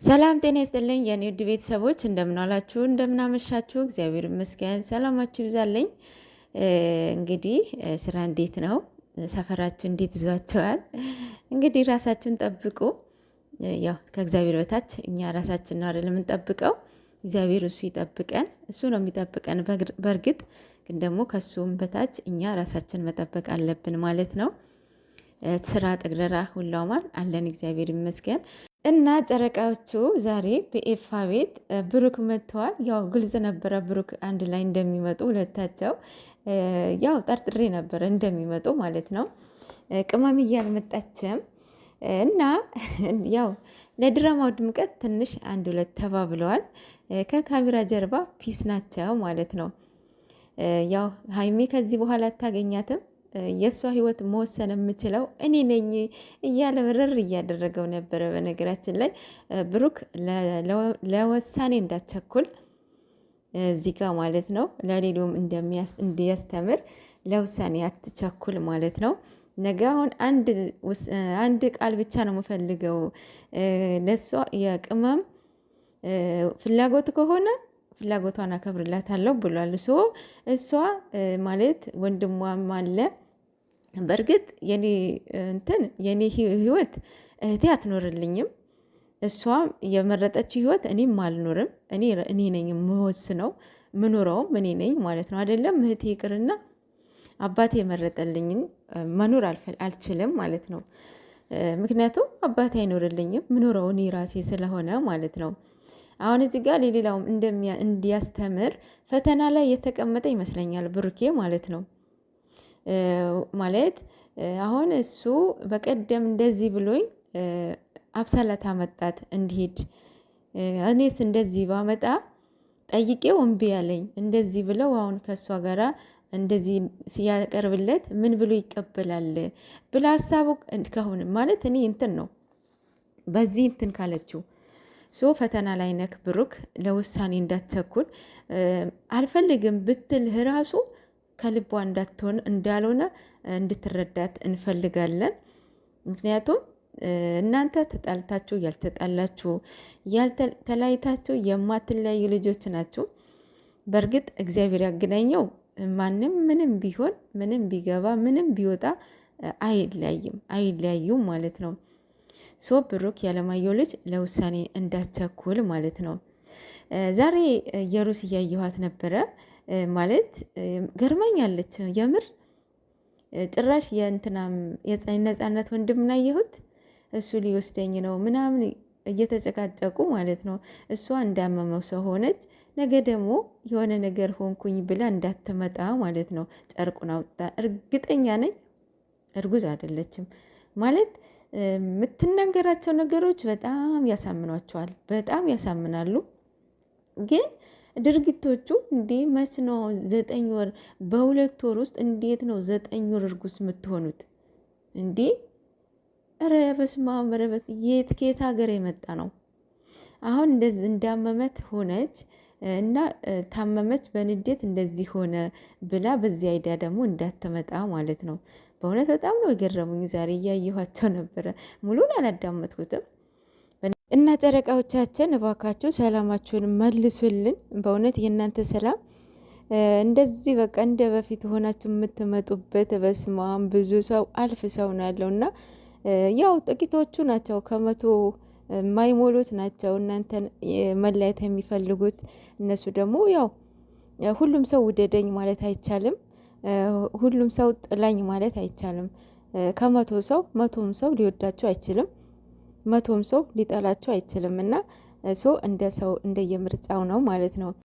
ሰላም ጤና ይስጥልኝ የኔ ውድ ቤተሰቦች እንደምን ዋላችሁ እንደምን አመሻችሁ። እግዚአብሔር ይመስገን ሰላማችሁ ይብዛልኝ። እንግዲህ ስራ እንዴት ነው? ሰፈራችሁ እንዴት ይዟችኋል? እንግዲህ ራሳችሁን ጠብቁ። ያው ከእግዚአብሔር በታች እኛ ራሳችን ነው አይደል የምንጠብቀው። እግዚአብሔር እሱ ይጠብቀን፣ እሱ ነው የሚጠብቀን። በእርግጥ ግን ደግሞ ከሱም በታች እኛ ራሳችን መጠበቅ አለብን ማለት ነው። ስራ ጠግረራ ሁላማን አለን እግዚአብሔር ይመስገን። እና ጨረቃዎቹ ዛሬ በኤፋ ቤት ብሩክ መጥተዋል። ያው ግልጽ ነበረ ብሩክ አንድ ላይ እንደሚመጡ ሁለታቸው ያው ጠርጥሬ ነበረ እንደሚመጡ ማለት ነው። ቅመም እያልመጣችም እና ያው ለድራማው ድምቀት ትንሽ አንድ ሁለት ተባብለዋል። ከካሜራ ጀርባ ፒስ ናቸው ማለት ነው። ያው ሀይሚ ከዚህ በኋላ አታገኛትም። የእሷ ህይወት መወሰን የምችለው እኔ ነኝ እያለ ምርር እያደረገው ነበረ። በነገራችን ላይ ብሩክ ለውሳኔ እንዳትቸኩል እዚህ ጋ ማለት ነው። ለሌሎም እንዲያስተምር ለውሳኔ አትቸኩል ማለት ነው። ነገ አሁን አንድ ቃል ብቻ ነው የምፈልገው ለእሷ የቅመም ፍላጎት ከሆነ ፍላጎቷን አከብርላታለሁ ብሏል። እሷ ማለት ወንድሟም አለ። በእርግጥ የኔ ህይወት እህቴ አትኖርልኝም። እሷ የመረጠችው ህይወት እኔም አልኖርም። እኔ ነኝ የምወስነው፣ ምኖረውም እኔ ነኝ ማለት ነው። አይደለም እህቴ ይቅርና አባቴ የመረጠልኝን መኖር አልችልም ማለት ነው። ምክንያቱም አባቴ አይኖርልኝም፣ ምኖረው እኔ ራሴ ስለሆነ ማለት ነው። አሁን እዚህ ጋር ሌላውም እንዲያስተምር ፈተና ላይ የተቀመጠ ይመስለኛል ብሩኬ ማለት ነው። ማለት አሁን እሱ በቀደም እንደዚህ ብሎኝ አብሳላት አመጣት እንዲሄድ እኔስ እንደዚህ ባመጣ ጠይቄው እምቢ ያለኝ እንደዚህ ብለው አሁን ከእሷ ጋራ እንደዚህ ሲያቀርብለት ምን ብሎ ይቀበላል ብላ ሀሳቡ ከሆነ ማለት እኔ እንትን ነው በዚህ እንትን ካለችው ፈተና ላይ ነክ ብሩክ ለውሳኔ እንዳትቸኩል አልፈልግም ብትልህ ራሱ ከልቧ እንዳልሆነ እንድትረዳት እንፈልጋለን። ምክንያቱም እናንተ ተጣልታችሁ ያልተጣላችሁ ያልተለያይታችሁ የማትለያዩ ልጆች ናችሁ። በእርግጥ እግዚአብሔር ያገናኘው ማንም ምንም ቢሆን ምንም ቢገባ ምንም ቢወጣ አይለያዩም ማለት ነው። ብሩክ ያለማየሁ ልጅ ለውሳኔ እንዳትቸኩል ማለት ነው። ዛሬ የሩስ እያየኋት ነበረ ማለት ገርመኛለች የምር። ጭራሽ የነፃነት ወንድምና ያየሁት እሱ ሊወስደኝ ነው ምናምን እየተጨቃጨቁ ማለት ነው። እሷ እንዳመመው ሰው ሆነች። ነገ ደግሞ የሆነ ነገር ሆንኩኝ ብላ እንዳትመጣ ማለት ነው። ጨርቁን አውጥታ እርግጠኛ ነኝ እርጉዝ አይደለችም ማለት የምትናገራቸው ነገሮች በጣም ያሳምኗቸዋል፣ በጣም ያሳምናሉ። ግን ድርጊቶቹ እንዲህ መች ነው 9 ወር በ2 ወር ውስጥ እንዴት ነው 9 ወር እርጉዝ የምትሆኑት? እንዲህ ኧረ በስመ አብ ከየት ሀገር የመጣ ነው? አሁን እንደዚህ እንዳመመት ሆነች እና ታመመች በንዴት እንደዚህ ሆነ ብላ በዚህ አይዲያ ደግሞ እንዳትመጣ ማለት ነው። በእውነት በጣም ነው የገረሙኝ። ዛሬ እያየኋቸው ነበረ፣ ሙሉን አላዳመጥኩትም። እና ጨረቃዎቻችን እባካችሁ ሰላማችሁን መልሱልን። በእውነት የእናንተ ሰላም እንደዚህ በቃ እንደ በፊት ሆናችሁ የምትመጡበት በስማም ብዙ ሰው አልፍ ሰው ነው ያለው እና ያው ጥቂቶቹ ናቸው ከመቶ የማይሞሉት ናቸው እናንተን መለያየት የሚፈልጉት። እነሱ ደግሞ ያው ሁሉም ሰው ውደደኝ ማለት አይቻልም፣ ሁሉም ሰው ጥላኝ ማለት አይቻልም። ከመቶ ሰው መቶም ሰው ሊወዳቸው አይችልም፣ መቶም ሰው ሊጠላቸው አይችልም። እና እንደ ሰው እንደየምርጫው ነው ማለት ነው።